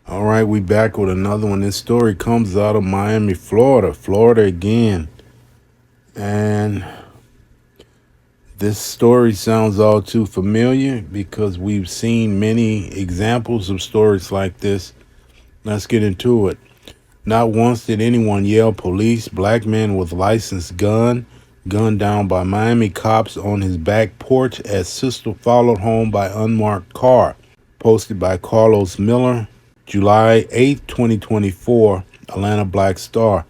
All right, we back with another one. This story comes out of Miami, Florida. Florida again. And this story sounds all too familiar because we've seen many examples of stories like this. Let's get into it. Not once did anyone yell police. Black man with licensed gun, gunned down by Miami cops on his back porch as sister followed home by unmarked car. Posted by Carlos Miller, July 8th, 2024, Atlanta Black Star.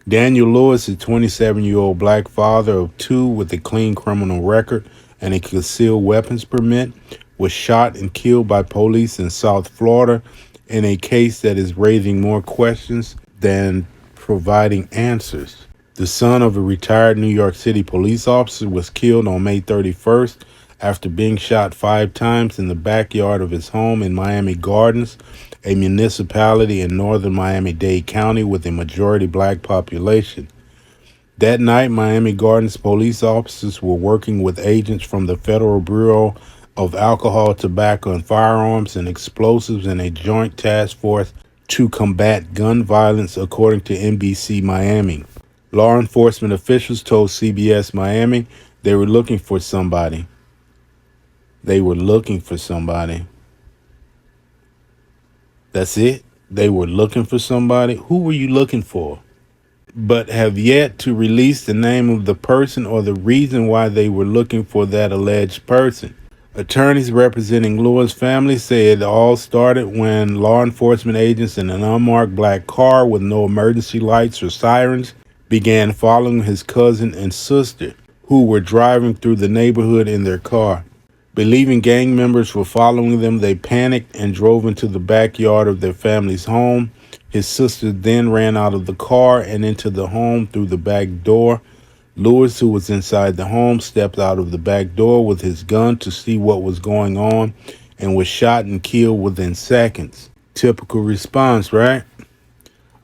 Daniel Lewis, a 27-year-old black father of two with a clean criminal record and a concealed weapons permit, was shot and killed by police in South Florida in a case that is raising more questions than providing answers. The son of a retired New York City police officer was killed on May 31st after being shot 5 times in the backyard of his home in Miami Gardens, a municipality in northern Miami-Dade County with a majority black population. That night, Miami Gardens police officers were working with agents from the Federal Bureau of Alcohol, Tobacco, and Firearms and Explosives in a joint task force to combat gun violence, according to NBC Miami. Law enforcement officials told CBS Miami they were looking for somebody. That's it. They were looking for somebody. Who were you looking for? But have yet to release the name of the person or the reason why they were looking for that alleged person. Attorneys representing Lewis' family said it all started when law enforcement agents in an unmarked black car with no emergency lights or sirens began following his cousin and sister, who were driving through the neighborhood in their car. Believing gang members were following them, they panicked and drove into the backyard of their family's home. His sister then ran out of the car and into the home through the back door. Lewis, who was inside the home, stepped out of the back door with his gun to see what was going on and was shot and killed within seconds. Typical response, right?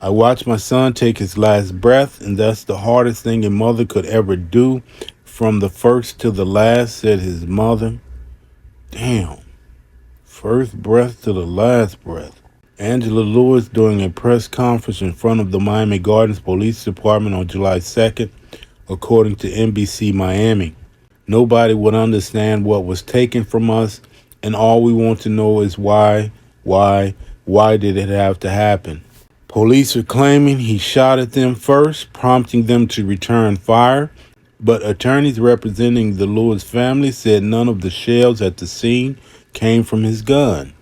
I watched my son take his last breath, and that's the hardest thing a mother could ever do. From the first to the last, said his mother. Damn. First breath to the last breath. Angela Lewis during a press conference in front of the Miami Gardens Police Department on July 2nd, according to NBC Miami. Nobody would understand what was taken from us, and all we want to know is why did it have to happen? Police are claiming he shot at them first, prompting them to return fire. But attorneys representing the Lewis family said none of the shells at the scene came from his gun.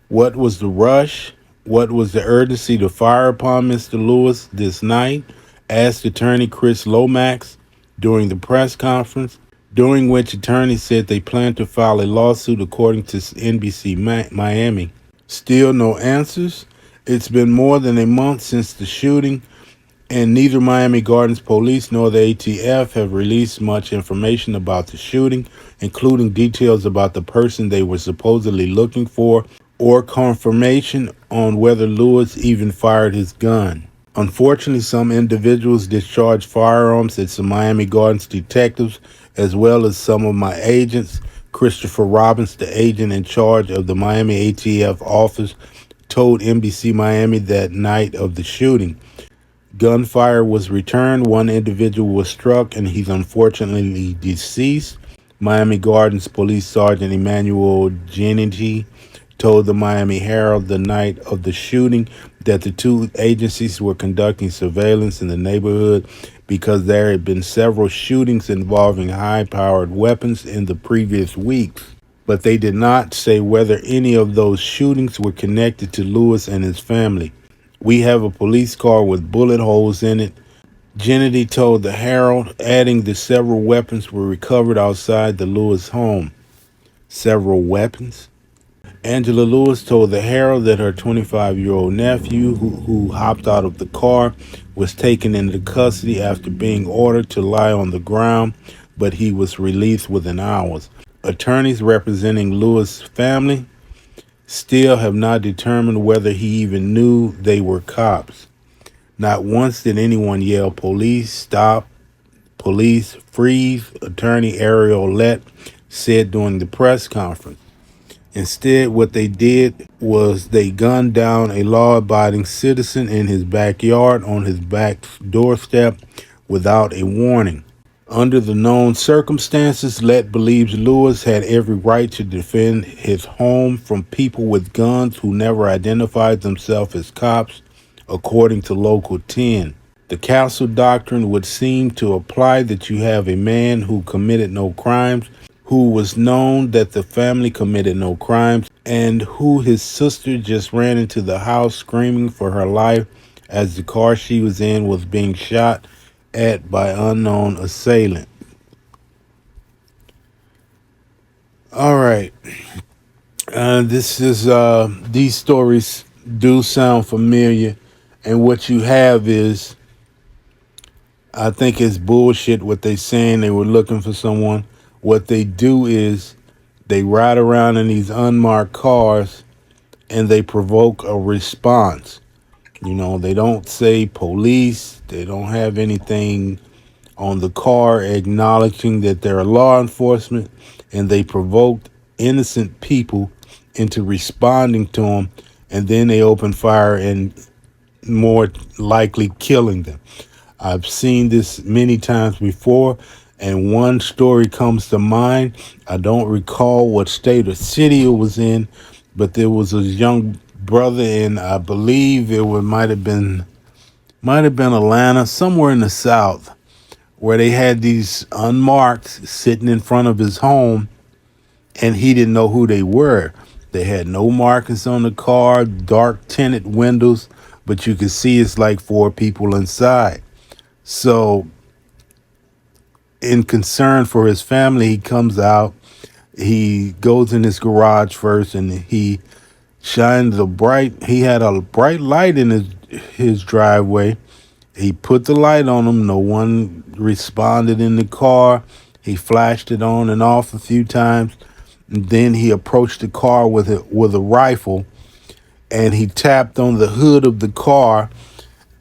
What was the rush? What was the urgency to fire upon Mr. Lewis this night? Asked attorney Chris Lomax during the press conference, during which attorneys said they plan to file a lawsuit, according to NBC Miami. Still no answers. It's been more than a month since the shooting, and neither Miami Gardens Police nor the ATF have released much information about the shooting, including details about the person they were supposedly looking for or confirmation on whether Lewis even fired his gun. Unfortunately, some individuals discharged firearms at some Miami Gardens detectives, as well as some of my agents. Christopher Robbins, the agent in charge of the Miami ATF office, told NBC Miami that night of the shooting. Gunfire was returned. One individual was struck, and he's unfortunately deceased. Miami Gardens Police Sergeant Emmanuel Genigi told the Miami Herald the night of the shooting that the two agencies were conducting surveillance in the neighborhood because there had been several shootings involving high-powered weapons in the previous weeks. But they did not say whether any of those shootings were connected to Lewis and his family. We have a police car with bullet holes in it, Kennedy told the Herald, adding that several weapons were recovered outside the Lewis home. Several weapons? Angela Lewis told the Herald that her 25-year-old nephew, who hopped out of the car, was taken into custody after being ordered to lie on the ground, but he was released within hours. Attorneys representing Lewis' family still have not determined whether he even knew they were cops. Not once did anyone yell, "Police, stop, police, freeze," attorney Ariel Lett said during the press conference. Instead, what they did was they gunned down a law-abiding citizen in his backyard on his back doorstep without a warning. Under the known circumstances, Let believes Lewis had every right to defend his home from people with guns who never identified themselves as cops, according to Local 10. The castle doctrine would seem to apply that you have a man who committed no crimes, who was known that the family committed no crimes, and who his sister just ran into the house screaming for her life as the car she was in was being shot at by unknown assailant. All right. This is these stories do sound familiar, and what you have is, I think it's bullshit what they saying they were looking for someone. What they do is they ride around in these unmarked cars and they provoke a response. You know, they don't say police, they don't have anything on the car acknowledging that they're law enforcement, and they provoked innocent people into responding to them, and then they open fire and more likely killing them. I've seen this many times before, and one story comes to mind. I don't recall what state or city it was in, but there was a young brother in, I believe might have been Atlanta, somewhere in the South, where they had these unmarked sitting in front of his home, and he didn't know who they were. They had no markings on the car, dark tinted windows, but you could see it's like four people inside. So, in concern for his family, he comes out. He goes in his garage first, and he shined the bright. He had a bright light in his driveway. He put the light on him. No one responded in the car. He flashed it on and off a few times. And then he approached the car with a rifle, and he tapped on the hood of the car,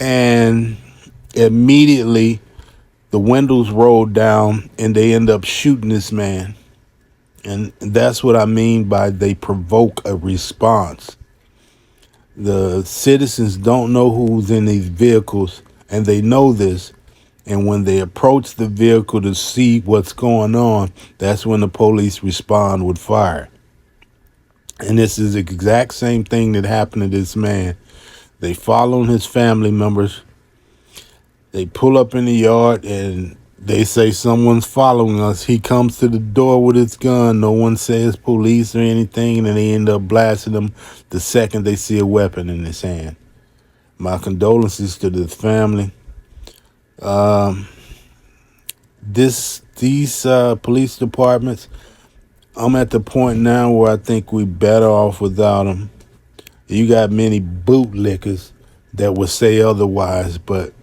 and immediately the windows rolled down, and they end up shooting this man. And that's what I mean by they provoke a response. The citizens don't know who's in these vehicles, and they know this. And when they approach the vehicle to see what's going on, that's when the police respond with fire. And this is the exact same thing that happened to this man. They follow his family members. They pull up in the yard and they say someone's following us. He comes to the door with his gun. No one says police or anything, and they end up blasting him the second they see a weapon in his hand. My condolences to the family. These police departments, I'm at the point now where I think we better off without them. You got many bootlickers that would say otherwise, but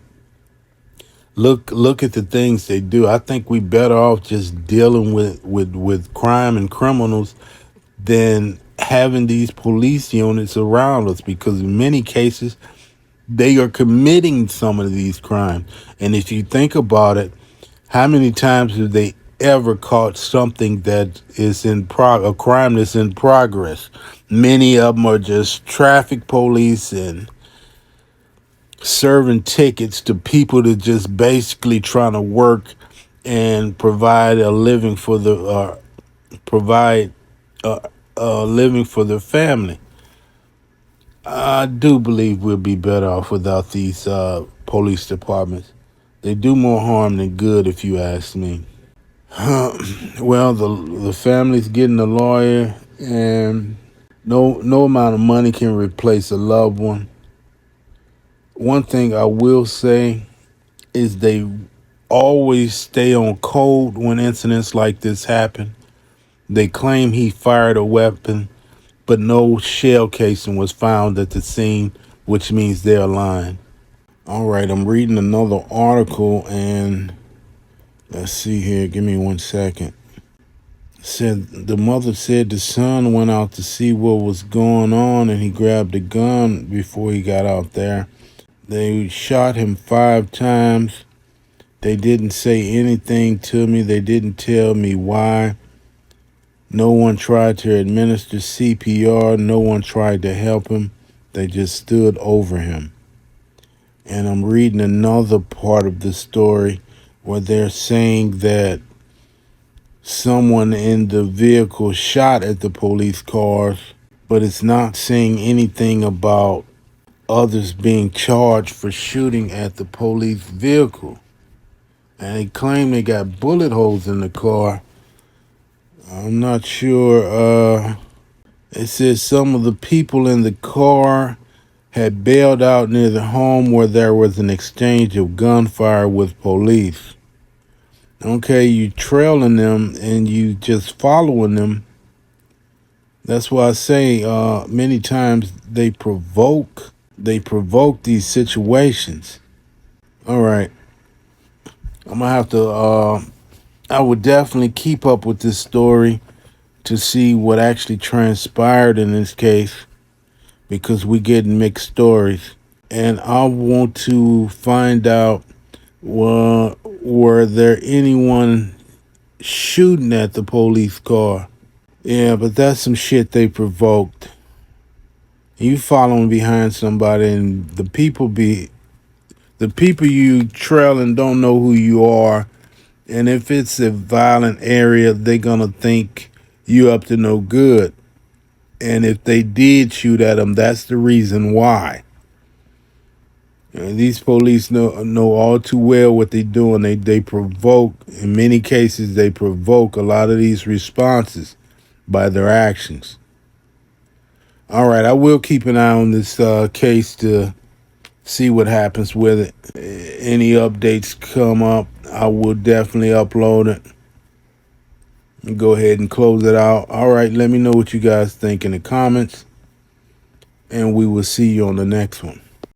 look at the things they do. I think we better off just dealing with crime and criminals than having these police units around us, because in many cases they are committing some of these crimes. And if you think about it, how many times have they ever caught something that is a crime that's in progress? Many of them are just traffic police and serving tickets to people that just basically trying to work and provide a living for a living for their family. I do believe we'll be better off without these police departments. They do more harm than good, if you ask me. Well, the family's getting a lawyer, and no amount of money can replace a loved one. One thing I will say is they always stay on code when incidents like this happen. They claim he fired a weapon, but no shell casing was found at the scene, which means they're lying. All right, I'm reading another article, and let's see here. Give me 1 second. Said the mother said the son went out to see what was going on, and he grabbed a gun before he got out there. They shot him 5 times. They didn't say anything to me. They didn't tell me why. No one tried to administer CPR. No one tried to help him. They just stood over him. And I'm reading another part of the story where they're saying that someone in the vehicle shot at the police cars, but it's not saying anything about others being charged for shooting at the police vehicle. And they claim they got bullet holes in the car. I'm not sure. It says some of the people in the car had bailed out near the home where there was an exchange of gunfire with police. Okay, you trailing them and you just following them. That's why I say many times they provoke these situations. All right, I'm gonna have to. I would definitely keep up with this story to see what actually transpired in this case, because we get mixed stories, and I want to find out, were there anyone shooting at the police car? Yeah, but that's some shit they provoked. You following behind somebody, and the people you trailing don't know who you are, and if it's a violent area, they're gonna think you up to no good. And if they did shoot at them, that's the reason why. These police know all too well what they're doing. They provoke, in many cases, they provoke a lot of these responses by their actions. All right, I will keep an eye on this case to see what happens with it. Any updates come up, I will definitely upload it. Go ahead and close it out. All right, let me know what you guys think in the comments, and we will see you on the next one.